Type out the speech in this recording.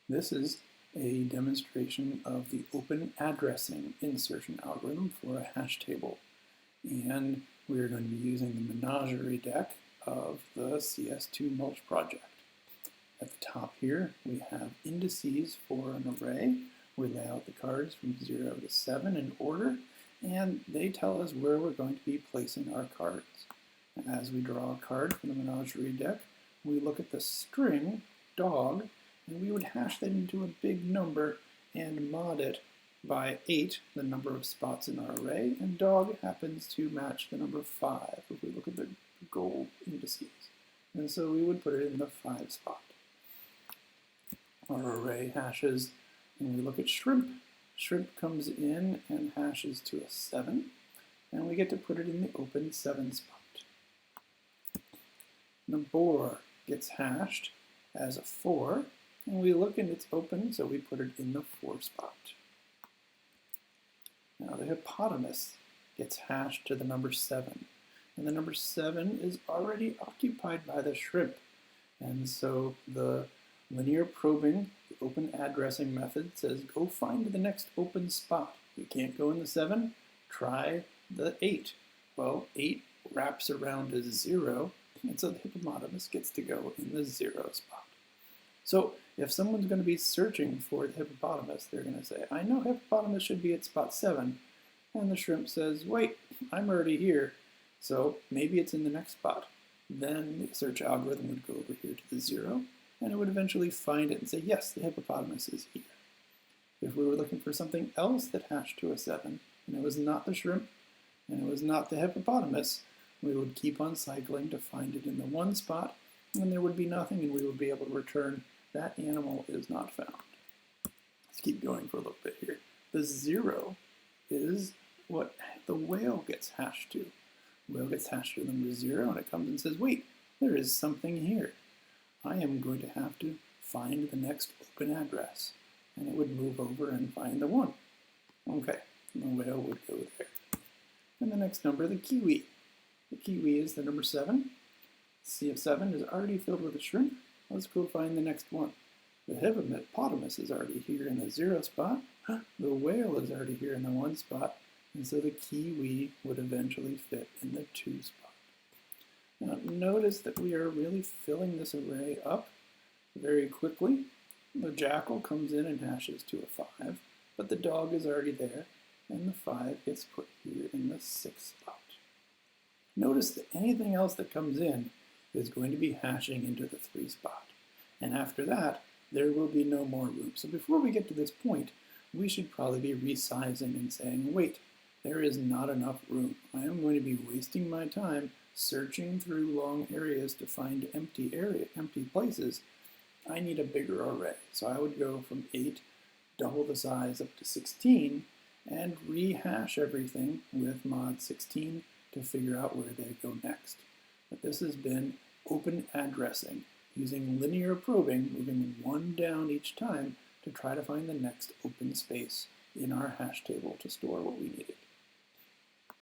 This is a demonstration of the open addressing insertion algorithm for a hash table. And we're going to be using the Menagerie Deck of the CS2Mulch project. At the top here, we have indices for an array. We lay out the cards from 0 to 7 in order, and they tell us where we're going to be placing our cards. As we draw a card from the Menagerie Deck, we look at the string, dog, and we would hash that into a big number and mod it by 8, the number of spots in our array, and dog happens to match the number 5 if we look at the gold indices. And so we would put it in the 5 spot. Our array hashes, and we look at shrimp. Shrimp comes in and hashes to a 7, and we get to put it in the open 7 spot. The boar gets hashed as a 4, and we look and it's open, so we put it in the 4 spot. Now the hippopotamus gets hashed to the number 7, and the number 7 is already occupied by the shrimp. And so the linear probing, the open addressing method says go find the next open spot. You can't go in the 7, try the 8. Well, 8 wraps around a 0, and so the hippopotamus gets to go in the 0 spot. So if someone's going to be searching for the hippopotamus, they're going to say, I know hippopotamus should be at spot 7. And the shrimp says, wait, I'm already here, so maybe it's in the next spot. Then the search algorithm would go over here to the 0, and it would eventually find it and say, yes, the hippopotamus is here. If we were looking for something else that hashed to a 7, and it was not the shrimp, and it was not the hippopotamus, we would keep on cycling to find it in the 1 spot, and there would be nothing, and we would be able to return that animal is not found. Let's keep going for a little bit here. The 0 is what the whale gets hashed to. The whale gets hashed to the number 0, and it comes and says, wait, there is something here. I am going to have to find the next open address. And it would move over and find the 1. Okay, and the whale would go there. And the next number, the kiwi. The kiwi is the number 7. Sea of 7 is already filled with a shrimp. Let's go find the next one. The hippopotamus is already here in the 0 spot. The whale is already here in the 1 spot. And so the kiwi would eventually fit in the 2 spot. Now notice that we are really filling this array up very quickly. The jackal comes in and hashes to a 5, but the dog is already there, and the 5 gets put here in the 6th spot. Notice that anything else that comes in is going to be hashing into the 3 spot. And after that, there will be no more room. So before we get to this point, we should probably be resizing and saying, wait, there is not enough room. I am going to be wasting my time searching through long areas to find empty places. I need a bigger array. So I would go from 8, double the size up to 16, and rehash everything with mod 16 to figure out where they go next. But this has been open addressing, using linear probing, moving 1 down each time to try to find the next open space in our hash table to store what we needed.